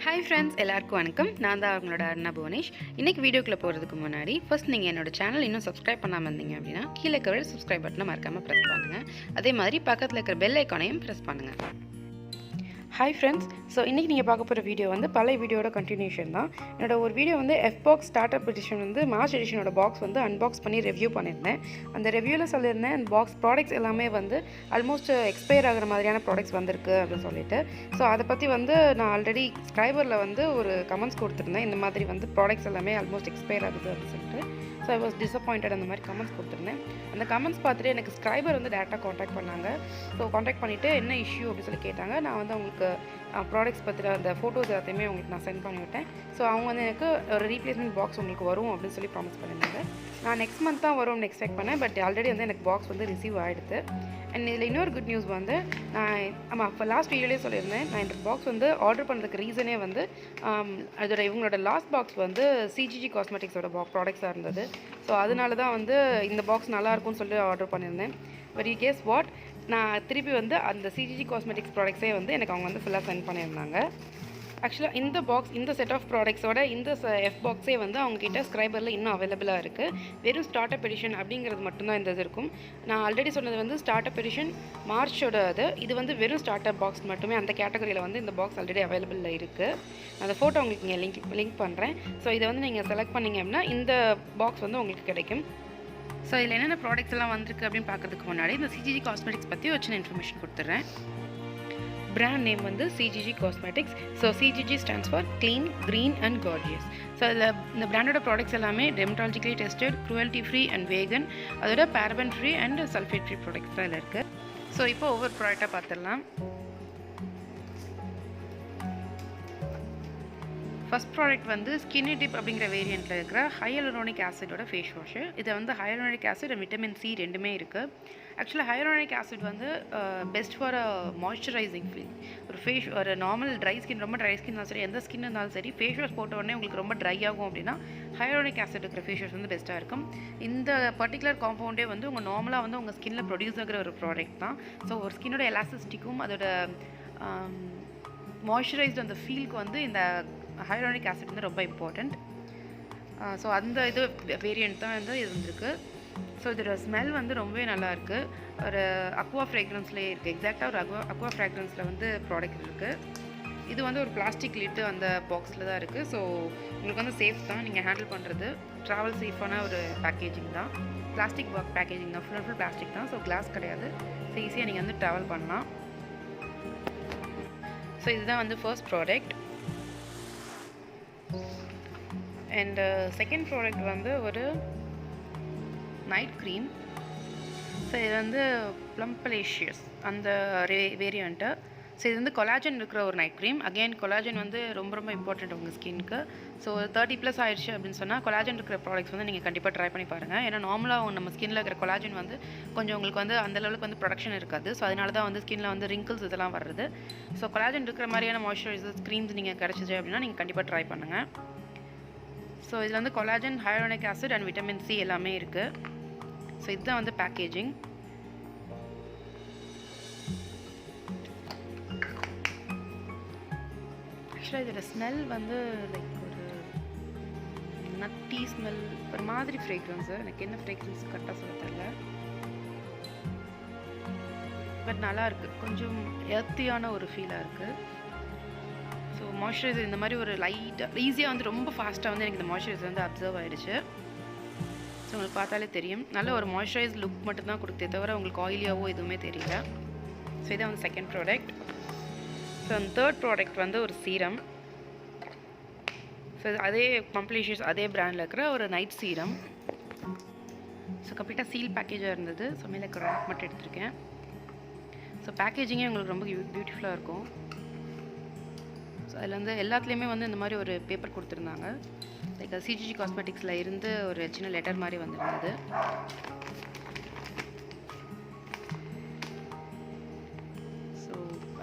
Hi friends, எல்லாருக்கும் வணக்கம். நான் தான் அவங்களோட அருணா புவனேஷ். இன்றைக்கி வீடியோக்குள்ளே போகிறதுக்கு முன்னாடி ஃபர்ஸ்ட் நீங்கள் என்னோட சேனல் இன்னும் சப்ஸ்கிரைப் பண்ணாமல் இருந்தீங்க அப்படின்னா கீழே இருக்கிற சப்ஸ்கிரைப் பட்டனை மறக்காமல் ப்ரெஸ் பண்ணுங்கள். அதே மாதிரி பக்கத்தில் இருக்கிற பெல் ஐக்கானையும் ப்ரெஸ் பண்ணுங்கள். ஹாய் ஃப்ரெண்ட்ஸ், ஸோ இன்றைக்கி நீங்கள் பார்க்க போகிற வீடியோ வந்து பழைய வீடியோட கண்டினியூஷன் தான். என்னோட ஒரு வீடியோ வந்து Fboxx ஸ்டார்ட்அப் எடிஷன் வந்து மார்ச் எடிஷனோட பாக்ஸ் வந்து அன்பாக்ஸ் பண்ணி ரிவ்யூ பண்ணியிருந்தேன். அந்த ரிவ்யூவில் சொல்லியிருந்தேன் அந்த பாக்ஸ் ப்ராடக்ட்ஸ் எல்லாமே வந்து ஆல்மோஸ்ட் எக்ஸ்பயர் ஆகிற மாதிரியான ப்ராடக்ட்ஸ் வந்திருக்கு அப்படின்னு சொல்லிட்டு. ஸோ அதை பற்றி வந்து நான் ஆல்ரெடி ஸ்க்ரைபரில் வந்து ஒரு கமெண்ட்ஸ் கொடுத்துருந்தேன். இந்த மாதிரி வந்து ப்ராடக்ட்ஸ் எல்லாமே ஆல்மோஸ்ட் எக்ஸ்பயர் ஆகுது அப்படின்னு சொல்லிட்டு. ஸோ ஐ வாஸ் டிசப்பாயிண்டட் அந்த மாதிரி கமெண்ட்ஸ் கொடுத்துருந்தேன். அந்த கமெண்ட்ஸ் பார்த்துட்டு எனக்கு ஸ்க்ரைபர் வந்து டேரெக்டாக காண்டாக்ட் பண்ணாங்க. ஸோ காண்டாக்ட் பண்ணிவிட்டு என்ன இஷ்யூ அப்படின்னு சொல்லி கேட்டாங்க. நான் வந்து அவங்களுக்கு ப்ராடக்ட்ஸ் பற்றின அந்த ஃபோட்டோஸ் எல்லாத்தையுமே உங்களுக்கு நான் சென்ட் பண்ணிவிட்டேன். ஸோ அவங்க வந்து எனக்கு ஒரு ரீப்ளேஸ்மெண்ட் பாக்ஸ் உங்களுக்கு வரும் அப்படின்னு சொல்லி ப்ராமிஸ் பண்ணியிருந்தாங்க. நான் நெக்ஸ்ட் மந்த் தான் வரும்னு எக்ஸ்பெக்ட் பண்ணேன். பட் ஆல்ரெடி வந்து எனக்கு பாக்ஸ் வந்து ரிசீவ் ஆகிடுது. அண்ட் இதில் இன்னொரு குட் நியூஸ் வந்து இப்போ லாஸ்ட் வீடியோலேயே சொல்லியிருந்தேன். நான் இந்த பாக்ஸ் வந்து ஆர்டர் பண்ணுறதுக்கு ரீசனே வந்து அதோட இவங்களோட லாஸ்ட் பாக்ஸ் வந்து சிஜிஜி காஸ்மெட்டிக்ஸோட ப்ராடக்ட்ஸாக இருந்தது. ஸோ அதனால தான் வந்து இந்த பாக்ஸ் நல்லாயிருக்கும்னு சொல்லி ஆர்டர் பண்ணியிருந்தேன். பட் யூ கெஸ் வாட், நான் திருப்பி வந்து அந்த சிஜிஜி காஸ்மெட்டிக்ஸ் ப்ராடக்ட்ஸே வந்து எனக்கு அவங்க வந்து ஃபுல்லாக சென்ட் பண்ணியிருந்தாங்க. ஆக்சுவலாக இந்த பாக்ஸ், இந்த செட் ஆஃப் ப்ராடக்ட்ஸோட இந்த Fboxxே வந்து அவங்ககிட்ட ஸ்க்ரைபரில் இன்னும் அவைலபிளாக இருக்குது. வெறும் ஸ்டார்ட்அப் எடிஷன் அப்படிங்கிறது மட்டும்தான் இந்த இது இருக்கும். நான் ஆல்ரெடி சொன்னது வந்து ஸ்டார்ட்அப் எடிஷன் மார்ச்சோட இது வந்து வெறும் ஸ்டார்ட்அப் பாக்ஸ் மட்டுமே. அந்த கேட்டகரியில் வந்து இந்த பாக்ஸ் ஆல்ரெடி அவைலபிளில் இருக்குது. அந்த ஃபோட்டோ உங்களுக்கு இங்கே லிங்க் பண்ணுறேன். ஸோ இதை வந்து நீங்கள் செலக்ட் பண்ணிங்க அப்படின்னா இந்த பாக்ஸ் வந்து உங்களுக்கு கிடைக்கும். ஸோ இதில் என்னென்ன ப்ராடக்ட்ஸ் எல்லாம் வந்திருக்கு அப்படின்னு பார்க்கறதுக்கு முன்னாடி இந்த சிஜிஜி காஸ்மெட்டிக்ஸ் பற்றி ஒரு சின்ன இன்ஃபர்மேஷன் கொடுத்துட்றேன். பிராண்ட் நேம் வந்து CGG cosmetics. So CGG stands for clean, green and gorgeous. So அதில் இந்த பிராண்டோட ப்ராடக்ட்ஸ் எல்லாமே dermatologically tested, cruelty free and vegan, அதோட paraben free and sulphate free products தான் இதில் இருக்குது. ஸோ இப்போ ஒவ்வொரு ப்ராடக்டாக பார்த்துடலாம். ஃபஸ்ட் ப்ராடக்ட் வந்து ஸ்கின்னி டிப் அப்படிங்கிற வேரியண்ட்டில் இருக்கிற ஹையலூரோனிக் ஆசிடோட ஃபேஸ் வாஷு. இதை வந்து hyaluronic acid and vitamin C ரெண்டுமே இருக்குது. ஆக்சுவலாக ஹையலூரோனிக் ஆசிட் வந்து பெஸ்ட் ஃபார் மாய்ஸ்சரைசிங் ஃபீல். ஒரு நார்மல் ட்ரை ஸ்கின், ரொம்ப ட்ரை ஸ்கின் இருந்தாலும் சரி, எந்த ஸ்கின் இருந்தாலும் சரி, ஃபேஸ் வாஷ் போட்ட உடனே உங்களுக்கு ரொம்ப ட்ரை ஆகும் அப்படின்னா ஹையலூரோனிக் ஆசிட் இருக்கிற ஃபேஸ் வாஷ் வந்து பெஸ்ட்டாக இருக்கும். இந்த பர்டிகுலர் காம்பவுண்டே வந்து உங்கள் நார்மலாக வந்து உங்கள் ஸ்கின்னில் ப்ரொடியூஸ் ஆகிற ஒரு ப்ராடக்ட் தான். ஸோ ஒரு ஸ்கின்னோட எலாஸ்டிக்கும் அதோட மாய்ஸ்சரைஸ்டு அந்த ஃபீலுக்கு வந்து இந்த ஹையலூரோனிக் ஆசிட் வந்து ரொம்ப இம்பார்ட்டண்ட். ஸோ அந்த இது வேரியண்ட் தான் வந்து இது வந்துருக்கு. ஸோ இதோட ஸ்மெல் வந்து ரொம்பவே நல்லாயிருக்கு. ஒரு அக்வா ஃப்ரேக்ரன்ஸ்லேயே இருக்குது. எக்ஸாக்டாக ஒரு அக்வா ஃப்ராக்ரன்ஸில் வந்து ப்ராடக்ட் இருக்குது. இது வந்து ஒரு பிளாஸ்டிக் லிட்டு அந்த பாக்ஸில் தான் இருக்குது. ஸோ உங்களுக்கு வந்து சேஃப் தான், நீங்கள் ஹேண்டில் பண்ணுறது ட்ராவல் சேஃபான ஒரு பேக்கேஜிங் தான். பிளாஸ்டிக் பேக்கேஜிங் தான், ஃபுல் பிளாஸ்டிக் தான். ஸோ கிளாஸ் கிடையாது. ஸோ ஈஸியாக நீங்கள் வந்து ட்ராவல் பண்ணலாம். ஸோ இதுதான் வந்து first product. And second product வந்து ஒரு நைட் க்ரீம். ஸோ இது வந்து ப்ளம்பலேஷியஸ் அந்த வேரியண்ட்டு. ஸோ இது வந்து கொலாஜன் இருக்கிற ஒரு நைட் க்ரீம். அகெயின் கொலாஜன் வந்து ரொம்ப இம்பார்ட்டண்ட் உங்கள் ஸ்கின்க்கு. ஸோ 30+ ஆயிடுச்சு அப்படின்னு சொன்னால் கொலாஜன் இருக்கிற ப்ராடக்ட்ஸ் வந்து நீங்கள் கண்டிப்பாக ட்ரை பண்ணி பாருங்கள். ஏன்னா நார்மலாக நம்ம ஸ்கின்னில் இருக்கிற கொலாஜன் வந்து கொஞ்சம் உங்களுக்கு வந்து அந்த லெவலுக்கு வந்து ப்ரொடக்ஷன் இருக்காது. ஸோ அதனால தான் வந்து ஸ்கின்னில் வந்து ரிங்கிள்ஸ் இதெல்லாம் வருது. ஸோ கொலாஜன் இருக்கிற மாதிரியான மாய்ஸ்சரைசர்ஸ் க்ரீம்ஸ் நீங்கள் கிடச்சிச்சு அப்படின்னா நீங்கள் கண்டிப்பாக ட்ரை பண்ணுங்கள். ஸோ இதில் வந்து collagen, hyaluronic acid and vitamin C எல்லாமே இருக்குது. ஸோ இதுதான் வந்து பேக்கேஜிங். ஆக்சுவலாக இதோட ஸ்மெல் வந்து லைக் ஒரு நட்டி ஸ்மெல், ஒரு மாதிரி ஃப்ரேக்ரன்ஸு. எனக்கு என்ன ஃப்ரேக்ரன்ஸ் கரெக்டாக சொல்ல தெரியல. பட் நல்லாயிருக்கு, கொஞ்சம் எர்த்தியான ஒரு ஃபீலாக இருக்குது. ஸோ மாய்ஸ்சரைசர் இந்த மாதிரி ஒரு லைட்டாக ஈஸியாக வந்து ரொம்ப ஃபாஸ்ட்டாக வந்து எனக்கு இந்த மாய்ஸ்சரைசர் வந்து அப்சர்வ் ஆகிடுச்சு. ஸோ உங்களுக்கு பார்த்தாலே தெரியும், நல்ல ஒரு மாய்ஸ்சரைஸ் லுக் மட்டும்தான் கொடுத்தே தவிர உங்களுக்கு ஆயிலியாவோ எதுவுமே தெரியல. ஸோ இதான் வந்து செகண்ட் ப்ராடக்ட். ஸோ அந்த தேர்ட் ப்ராடக்ட் வந்து ஒரு சீரம். ஸோ அதே ப்ளம்பலேஷியஸ் அதே பிராண்டில் இருக்கிற ஒரு நைட் சீரம். ஸோ கம்ப்ளீட்டாக சீல் பேக்கேஜாக இருந்தது. ஸோ மேலே இருக்கிற ரேக் மட்டும் எடுத்திருக்கேன். ஸோ பேக்கேஜிங்கே உங்களுக்கு ரொம்ப பியூட்டிஃபுல்லாக இருக்கும். ஸோ அதில் வந்து எல்லாத்துலேயுமே வந்து இந்த மாதிரி ஒரு பேப்பர் கொடுத்துருந்தாங்க. லைக் சிஜிஜி காஸ்மெட்டிக்ஸில் இருந்து ஒரு சின்ன லெட்டர் மாதிரி வந்துருந்தது. ஸோ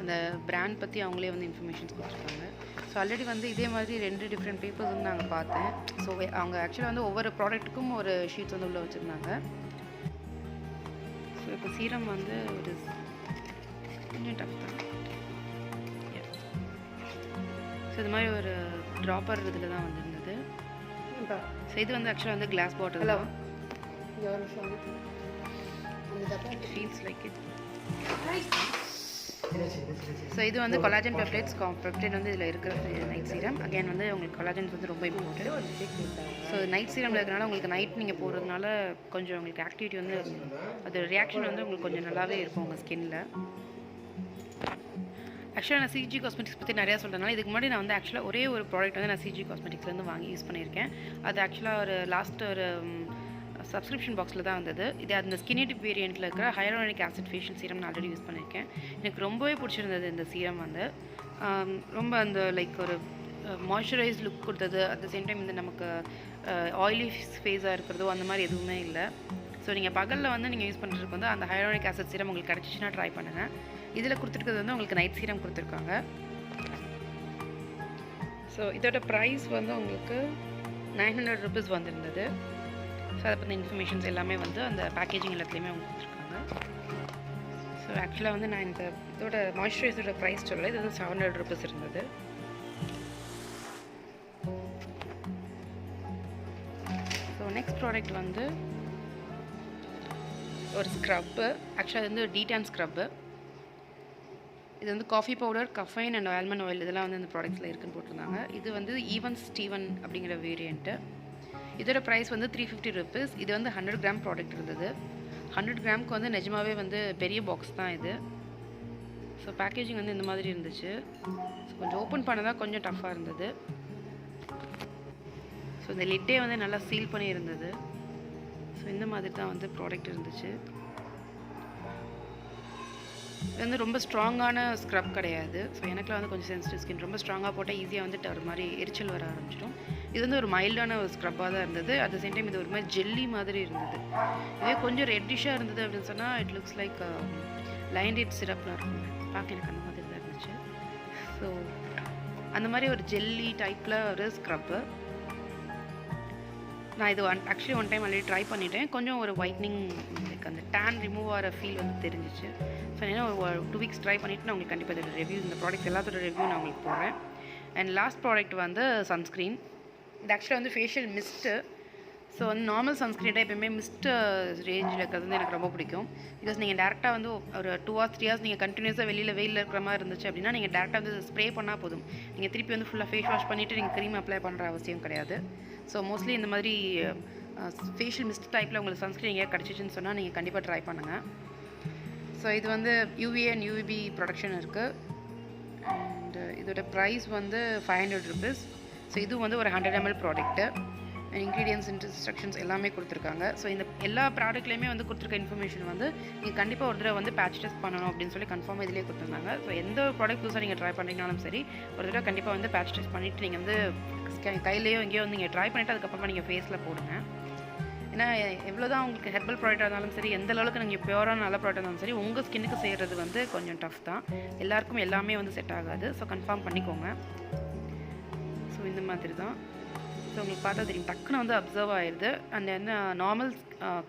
அந்த பிராண்ட் பற்றி அவங்களே வந்து இன்ஃபர்மேஷன்ஸ் கொடுத்துருக்காங்க. ஸோ ஆல்ரெடி வந்து இதே மாதிரி 2 டிஃப்ரெண்ட் பேப்பர்ஸ் வந்து நாங்கள் பார்த்தேன். ஸோ அவங்க ஆக்சுவலாக வந்து ஒவ்வொரு ப்ராடக்ட்டுக்கும் ஒரு ஷீட்ஸ் வந்து உள்ளே வச்சுருந்தாங்க. ஸோ இப்போ சீரம் வந்து ஒரு கொஞ்சம் டஃப் தான். ஸோ இது மாதிரி ஒரு ட்ராப்பர் இதில் தான் வந்துருந்தது. ஸோ இது வந்து ஆக்சுவலாக வந்து கிளாஸ் பாட்டில் தான். It feels like it. So இது வந்து கொலாஜன் பெப்டைட் வந்து இதில் இருக்கிற நைட் சீரம். அகைன் வந்து உங்களுக்கு கொலாஜன்ஸ் வந்து ரொம்ப இம்பார்ட்டன்ட். ஸோ நைட் சீரமில் இருக்கிறனால உங்களுக்கு நைட் நீங்கள் போடுறதுனால கொஞ்சம் உங்களுக்கு ஆக்டிவிட்டி வந்து அது ரியாக்ஷன் வந்து உங்களுக்கு கொஞ்சம் நல்லாவே இருக்கும் உங்கள் ஸ்கின்னில். ஆக்சுவலாக நான் சிஜி காஸ்மெட்டிக்ஸ் பற்றி நிறையா சொல்கிறதுனால இதுக்கு முன்னாடி நான் வந்து ஆக்சுவலாக ஒரே ஒரு ப்ராடக்ட் வந்து நான் சிஜி காஸ்மெட்டிக்ஸ்லேருந்து வாங்கி யூஸ் பண்ணியிருக்கேன். அது ஆக்சுவலாக ஒரு லாஸ்ட் ஒரு சப்ஸ்கிரிப்ஷன் பாக்ஸில் தான் வந்தது. இது அந்த ஸ்கின்னி டிப் வேரியண்ட்டில் இருக்கிற ஹையரானிக் ஆசிட் ஃபேஷியல் சீரம் நான் ஆல்ரெடி யூஸ் பண்ணியிருக்கேன். எனக்கு ரொம்பவே பிடிச்சிருந்தது இந்த சீரம் வந்து. ரொம்ப அந்த லைக் ஒரு மாய்ஸ்சரைஸ் லுக் கொடுத்தது. அட் த சேம் டைம் இந்த நமக்கு ஆயிலி ஃபேஸாக இருக்கிறதோ அந்த மாதிரி எதுவுமே இல்லை. ஸோ நீங்கள் பகலில் வந்து நீங்கள் யூஸ் பண்ணுறதுக்கு வந்து அந்த ஹையரானிக் ஆசிட் சீரம் உங்களுக்கு கிடச்சிச்சின்னா ட்ரை பண்ணுங்கள். இதில் கொடுத்துருக்கிறது வந்து உங்களுக்கு நைட் சீரம் கொடுத்துருக்காங்க. ஸோ இதோட ப்ரைஸ் வந்து உங்களுக்கு 900 rupees வந்திருந்தது. ஸோ அதை பற்றி இன்ஃபர்மேஷன்ஸ் எல்லாமே வந்து அந்த பேக்கேஜிங் எல்லாத்துலேயுமே அவங்க கொடுத்துருக்காங்க. ஸோ ஆக்சுவலாக வந்து நான் இந்த இதோட மாய்ஸ்சரைசரோட ப்ரைஸ் சொல்லலை. இது வந்து 700 rupees இருந்தது. ஸோ நெக்ஸ்ட் ப்ராடக்ட் வந்து ஒரு ஸ்க்ரப்பு. ஆக்சுவலாக இது வந்து டீடான் ஸ்க்ரப்பு. இது வந்து coffee powder, caffeine and almond oil இதெல்லாம் வந்து இந்த ப்ராடக்ட்ஸில் இருக்குன்னு போட்டிருந்தாங்க. இது வந்து ஈவன் ஸ்டீவன் அப்படிங்கிற வேரியண்ட்டு. இதோட ப்ரைஸ் வந்து 350 rupees. இது வந்து 100 கிராம் ப்ராடக்ட் இருந்தது. 100 கிராமுக்கு வந்து நிஜமாகவே வந்து பெரிய பாக்ஸ் தான் இது. ஸோ பேக்கேஜிங் வந்து இந்த மாதிரி இருந்துச்சு. ஸோ கொஞ்சம் ஓப்பன் பண்ணதான் கொஞ்சம் டஃப்பாக இருந்தது. ஸோ இந்த லிட்டே வந்து நல்லா சீல் பண்ணி இருந்தது. ஸோ இந்த மாதிரி தான் வந்து ப்ராடக்ட் இருந்துச்சு. இது வந்து ரொம்ப ஸ்ட்ராங்கான ஸ்க்ரப் கிடையாது. ஸோ எனக்குலாம் வந்து கொஞ்சம் சென்சிட்டிவ் ஸ்கின். ரொம்ப ஸ்ட்ராங்காக போட்டால் ஈஸியாக வந்துட்டு ஒரு மாதிரி எரிச்சல் வர ஆரம்பிச்சிடும். இது வந்து ஒரு மைல்டான ஒரு ஸ்க்ரப்பாக தான் இருந்தது. அட் த சேம் டைம் இது ஒரு மாதிரி ஜெல்லி மாதிரி இருந்தது. இதே கொஞ்சம் ரெட்டிஷாக இருந்தது அப்படின்னு சொன்னால் இட் லுக்ஸ் லைக் லைன்டேட் சிரப்லாம் இருக்கும். பார்க்க எனக்கு அந்த மாதிரி தான் இருந்துச்சு. ஸோ அந்த மாதிரி ஒரு ஜெல்லி டைப்பில் ஒரு ஸ்க்ரப்பு. நான் இது actually one time already try பண்ணிட்டேன். கொஞ்சம் ஒரு ஒயிட்னிங் லைக் அந்த டேன் ரிமூவ் ஆகிற ஃபீல் வந்து தெரிஞ்சிச்சு. ஸோ ஏன்னா ஒரு 2 weeks ட்ரை பண்ணிவிட்டு நான் உங்களுக்கு கண்டிப்பாக இதோட ரிவ்யூ, இந்த ப்ராடக்ட் எல்லாத்தோட ரிவ்யூ நான் உங்களுக்கு போடுறேன். அண்ட் லாஸ்ட் ப்ராடக்ட் வந்து சன்ஸ்க்ரீன். இது ஆக்சுவலாக வந்து ஃபேஷியல் மிஸ்ட்டு. ஸோ வந்து நார்மல் சன்ஸ்க்ரீன்டாக எப்போயுமே மிஸ்ட் ரேஞ்சில் இருக்கிறது வந்து எனக்கு ரொம்ப பிடிக்கும். பிகாஸ் நீங்கள் டேரெக்டாக வந்து ஒரு 2 hours 3 hours நீங்கள் கண்டினியூஸாக வெயிலில் இருக்கிற மாதிரி இருந்துச்சு அப்படின்னா நீங்கள் டேரெக்டாக வந்து ஸ்ப்ரே பண்ணால் போதும். நீங்கள் திருப்பி வந்து ஃபுல்லாக ஃபேஸ் வாஷ் பண்ணிவிட்டு நீங்கள் க்ரீம் அப்ளை பண்ணுற அவசியம் கிடையாது. ஸோ மோஸ்ட்லி இந்த மாதிரி ஃபேஷியல் மிஸ்ட் டைப்பில் உங்களுக்கு சன்ஸ்க்ரீன் எங்கேயா கிடச்சிச்சின்னு சொன்னால் நீங்கள் கண்டிப்பாக ட்ரை பண்ணுங்கள். ஸோ இது வந்து UVA அண்ட் UVB ப்ரொடக்ஷன் இருக்குது. அண்ட் இதோட ப்ரைஸ் வந்து 500 rupees. ஸோ இது வந்து ஒரு 100 ml ப்ராடக்ட்டு. இன்க்ரீடியன்ஸ் இன்ஸ்ட்ரக்ஷன்ஸ் எல்லாமே கொடுத்துருக்காங்க. ஸோ இந்த எல்லா ப்ராடக்ட்லேயுமே வந்து கொடுத்துருக்க இன்ஃபர்மேஷன் வந்து நீங்கள் கண்டிப்பாக ஒரு தடவை வந்து பேட்ச் டெஸ்ட் பண்ணணும் அப்படின்னு சொல்லி கன்ஃபார்மாக இதிலே கொடுத்துருந்தாங்க. ஸோ எந்த ஒரு ப்ராடக்ட் புதுசாக நீங்கள் ட்ரை பண்ணுறீங்கனாலும் சரி ஒரு தடவை கண்டிப்பாக வந்து பேட்ச் டெஸ்ட் பண்ணிவிட்டு நீங்கள் வந்து கையிலேயோ எங்கேயோ வந்து நீங்கள் ட்ரை பண்ணிவிட்டு அதுக்கப்புறமா நீங்கள் ஃபேஸில் போடுங்க. ஏன்னா எவ்வளோ தான் உங்களுக்கு ஹெர்பல் ப்ராடக்டாக இருந்தாலும் சரி, எந்த அளவுக்கு நீங்கள் பியூரான நல்ல ப்ராடக்டாக இருந்தாலும் சரி, உங்கள் ஸ்கின்னுக்கு செய்கிறது வந்து கொஞ்சம் டஃப் தான். எல்லாருக்கும் எல்லாமே வந்து செட் ஆகாது. ஸோ கன்ஃபார்ம் பண்ணிக்கோங்க. ஸோ இந்த மாதிரி தான். ஸோ உங்களுக்கு பார்த்தா தெரியும், டக்குன்னு வந்து அப்சர்வ் ஆயிடுது. அந்த வந்து நார்மல்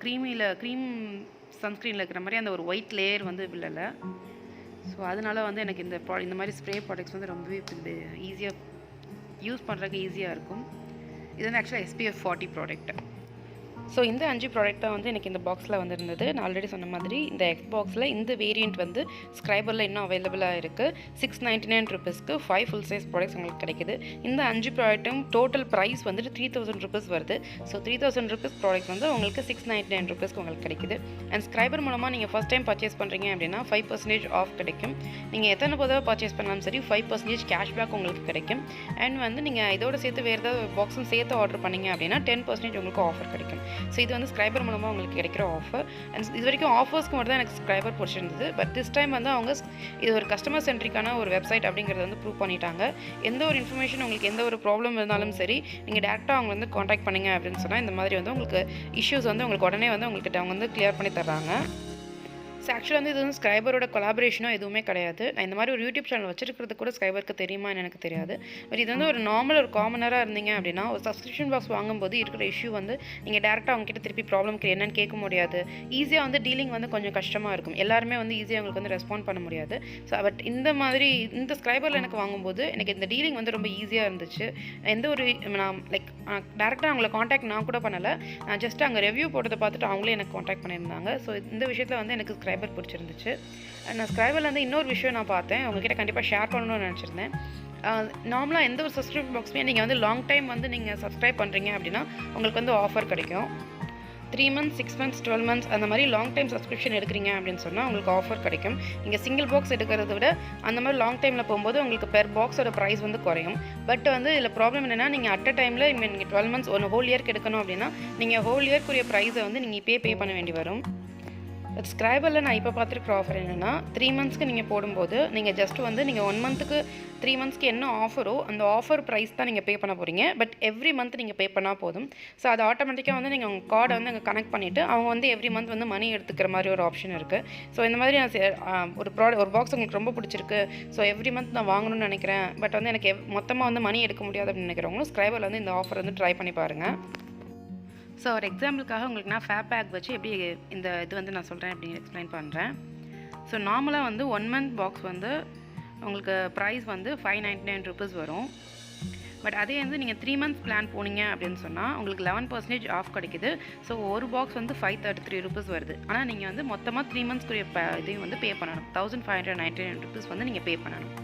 க்ரீம் சன்ஸ்க்ரீனில் இருக்கிற மாதிரி அந்த ஒரு ஒயிட் லேயர் வந்து விழலை. ஸோ அதனால வந்து எனக்கு இந்த மாதிரி ஸ்ப்ரே ப்ராடக்ட்ஸ் வந்து ரொம்பவே ஈஸியாக யூஸ் பண்ணுறதுக்கு ஈஸியாக இருக்கும். இது வந்து ஆக்சுவலாக SPF 40 ப்ராடக்ட். ஸோ இந்த 5 ப்ராடக்ட் தான் வந்து எனக்கு இந்த பாக்ஸில் வந்துருந்தது. நான் ஆல்ரெடி சொன்ன மாதிரி இந்த Fboxxல இந்த வேரியண்ட் வந்து ஸ்க்ரைபரில் இன்னும் அவைலபிளாக இருக்குது. 699 rupeesக்கு 5 ஃபுல் சைஸ் ப்ராடக்ட்ஸ் உங்களுக்கு கிடைக்குது. இந்த 5 ப்ராடக்ட்டும் டோட்டல் ப்ரைஸ் வந்துட்டு 3000 rupees வருது. ஸோ 3000 rupees ப்ராடக்ட் வந்து உங்களுக்கு 699 rupeesக்கு உங்களுக்கு கிடைக்குது. அண்ட் ஸ்க்ரைபர் மூலமாக நீங்கள் ஃபஸ்ட் டைம் பர்ச்சேஸ் பண்ணுறீங்க அப்படின்னா 5% ஆஃப் கிடைக்கும். நீங்கள் எத்தனை தடவை பர்ச்சேஸ் பண்ணாலும் சரி 5% கேஷ்பேக் உங்களுக்கு கிடைக்கும். அண்ட் வந்து நீங்கள் இதோட சேர்த்து வேறு ஏதாவது பாக்ஸும் சேர்த்து ஆர்டர் பண்ணிங்க அப்படின்னா 10% உங்களுக்கு ஆஃபர் கிடைக்கும். ஸோ இது வந்து ஸ்க்ரைபர் மூலமாக உங்களுக்கு கிடைக்கிற ஆஃபர். அண்ட் இது வரைக்கும் ஆஃபர்ஸ்க்கு மட்டும் தான் எனக்கு ஸ்க்ரைபர் பிடிச்சிருந்தது. பட் திஸ் டைம் வந்து அவங்க இது ஒரு கஸ்டமர் சென்ட்ரிக்கான ஒரு வெப்சைட் அப்படிங்கிறத வந்து ப்ரூவ் பண்ணிட்டாங்க. எந்த ஒரு இன்ஃபர்மேஷன் உங்களுக்கு எந்த ஒரு ப்ராப்ளம் இருந்தாலும் சரி நீங்கள் டேரெக்டாக அவங்க வந்து காண்டாக்ட் பண்ணிங்க அப்படின்னு சொன்னால் இந்த மாதிரி வந்து உங்களுக்கு இஷ்யூஸ் வந்து உங்களுக்கு உடனே வந்து அவங்க வந்து கிளியர் பண்ணி தர்றாங்க. ஆக்சுவலாக வந்து இது வந்து ஸ்க்ரைபரோட கொலாபரேஷனோ எதுவுமே கிடையாது. நான் இந்த மாதிரி ஒரு யூடியூப் சேனல் வச்சிருக்கிறது கூட ஸ்க்ரைபருக்கு தெரியுமான்னு எனக்கு தெரியாது. பட் இது வந்து ஒரு நார்மல் ஒரு காமனராக இருந்தீங்க அப்படின்னா ஒரு சப்ஸ்கிரிப்ஷன் பாக்ஸ் வாங்கும்போது இருக்கிற இஷ்யூ வந்து நீங்கள் டேரெக்டாக அவங்ககிட்ட திருப்பி ப்ராப்ளம்க்கு என்னன்னு கேட்க முடியாது. ஈஸியாக வந்து டீலிங் வந்து கொஞ்சம் கஷ்டமாக இருக்கும். எல்லாருமே வந்து ஈஸியாக உங்களுக்கு வந்து ரெஸ்பாண்ட் பண்ண முடியாது. ஸோ பட் இந்த மாதிரி இந்த ஸ்க்ரைபரில் எனக்கு வாங்கும்போது எனக்கு இந்த டீலிங் வந்து ரொம்ப ஈஸியாக இருந்துச்சு. எந்த ஒரு நான் லைக் டேரெக்டாக அவங்கள காண்டாக்ட் நான் கூட பண்ணலை. நான் ஜஸ்ட் அங்கே ரிவ்யூ போட்டதை பார்த்துட்டு அவங்களே எனக்கு காண்டாக்ட் பண்ணியிருந்தாங்க. ஸோ இந்த விஷயத்தில் வந்து எனக்கு ஸ்க்ரைபர் பிடிச்சிருந்துச்சு. நான் ஸ்க்ரைபரில் வந்து இன்னொரு விஷயம் நான் பார்த்தேன், உங்ககிட்ட கண்டிப்பாக ஷேர் பண்ணணும்னு நினச்சிருந்தேன். நார்மலாக எந்த ஒரு சப்ஸ்கிரிப்ஷன் பாக்ஸுமே நீங்கள் வந்து லாங் டைம் வந்து நீங்கள் சப்ஸ்கிரைப் பண்ணுறீங்க அப்படின்னா உங்களுக்கு வந்து ஆஃபர் கிடைக்கும். 3 months 6 months 12 months அந்த மாதிரி லாங் டைம் சப்ஸ்கிரிப்ஷன் எடுக்கிறீங்க அப்படின்னு சொன்னால் உங்களுக்கு ஆஃபர் கிடைக்கும். நீங்கள் சிங்கிள் பாக்ஸ் எடுக்கிறத விட அந்த மாதிரி லாங் டைமில் போகும்போது உங்களுக்கு பெர் பாக்ஸோட ப்ரைஸ் வந்து குறையும். பட் வந்து இதில் ப்ராப்ளம் என்னென்னா நீங்கள் அட் அ டைமில் நீங்கள் 12 months ஒன்று ஹோல் இயர்க்கு எடுக்கணும் அப்படின்னா நீங்கள் ஹோல் இயர்க்குரிய ப்ரைஸை வந்து நீங்கள் இப்போயே பே பண்ண வேண்டி வரும். பட் ஸ்க்ரைபரில் நான் இப்போ பார்த்துருக்குற ஆஃபர் என்னென்னா 3 monthsக்கு நீங்கள் போடும்போது நீங்கள் ஜஸ்ட் வந்து நீங்கள் 1 monthக்கு 3 monthsக்கு என்ன ஆஃபரோ அந்த ஆஃபர் ப்ரைஸ் தான் நீங்கள் பே பண்ண போகிறீங்க. பட் எவ்ரி மந்த் நீங்கள் பே பண்ணால் போதும். ஸோ அது ஆட்டோமேட்டிக்காக வந்து நீங்கள் உங்கள் கார்டை வந்து அங்கே கனெக்ட் பண்ணிவிட்டு அவங்க வந்து எவ்ரி மந்த் வந்து மணி எடுத்துக்கிற மாதிரி ஒரு ஆப்ஷன் இருக்குது. ஸோ இந்த மாதிரி நான் ஒரு பாக்ஸ் உங்களுக்கு ரொம்ப பிடிச்சிருக்கு, ஸோ எவ்ரி மந்த் நான் வாங்கணும்னு நினைக்கிறேன், பட் வந்து எனக்கு மொத்தமாக வந்து மணி எடுக்க முடியாது அப்படின்னு நினைக்கிறவங்களும் ஸ்க்ரைபரில் வந்து இந்த ஆஃபர் வந்து ட்ரை பண்ணி பாருங்கள். ஸோ ஒரு எக்ஸாம்பிளுக்காக உங்களுக்கு நான் ஃபேக் வச்சு எப்படி இந்த இது வந்து நான் சொல்கிறேன் அப்படின்னு எக்ஸ்பிளைன் பண்ணுறேன். ஸோ நார்மலாக வந்து 1 month பாக்ஸ் வந்து உங்களுக்கு ப்ரைஸ் வந்து 599 rupees வரும். பட் அதே வந்து நீங்கள் 3 months பிளான் போனீங்க அப்படின்னு சொன்னால் உங்களுக்கு 11% ஆஃப் கிடைக்குது. ஸோ ஒரு பாக்ஸ் வந்து 533 rupees வருது. ஆனால் நீங்கள் வந்து மொத்தமாக 3 monthsக்குரிய இதையும் வந்து பே பண்ணணும். 1599 rupees வந்து நீங்கள் பே பண்ணணும்.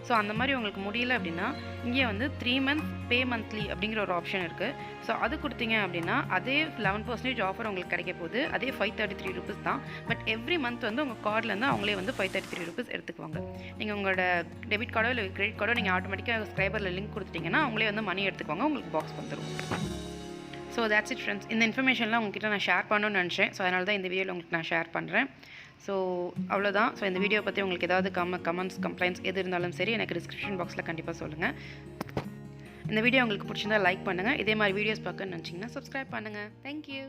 ஸோ அந்த மாதிரி உங்களுக்கு முடியல அப்படின்னா இங்கே வந்து 3 months பே மந்த்லி அப்படிங்கிற ஒரு ஆப்ஷன் இருக்குது. ஸோ அது கொடுத்தீங்க அப்படின்னா அதே 11% ஆஃபர் உங்களுக்கு கிடைக்க போகுது. அதே 533 rupees தான். பட் எவ்ரி மந்த் வந்து உங்கள் கார்ட்லேருந்து அவங்களே வந்து 533 rupees எடுத்துக்குவாங்க. நீங்கள் உங்களோட டெபிட் கார்டோ இல்லை கிரெடிட் கார்டோ நீங்கள் ஆட்டோமேட்டிக்காக ஸ்க்ரைபரில் லிங்க் கொடுத்துட்டிங்கன்னா அவங்களே வந்து மணி எடுத்துக்குவாங்க, உங்களுக்கு பாக்ஸ் வந்துடும். So that's it friends. இந்த இன்ஃபர்மேஷன்லாம் உங்ககிட்ட நான் ஷேர் பண்ணணும்னு நினச்சேன். ஸோ அதனால தான் இந்த வீடியோவில் உங்களுக்கு நான் ஷேர் பண்ணுறேன். ஸோ அவ்வளோதான். ஸோ இந்த வீடியோ பற்றி உங்களுக்கு ஏதாவது கமெண்ட்ஸ் கம்ப்ளைண்ட்ஸ் எது இருந்தாலும் சரி எனக்கு டிஸ்கிரிப்ஷன் பாக்ஸில் கண்டிப்பாக சொல்லுங்கள். இந்த வீடியோ உங்களுக்கு பிடிச்சிருந்தா லைக் பண்ணுங்கள். இதே மாதிரி வீடியோஸ் பார்க்கணும்னு நினச்சிங்கன்னா சப்ஸ்கிரைப் பண்ணுங்கள். தேங்க்யூ.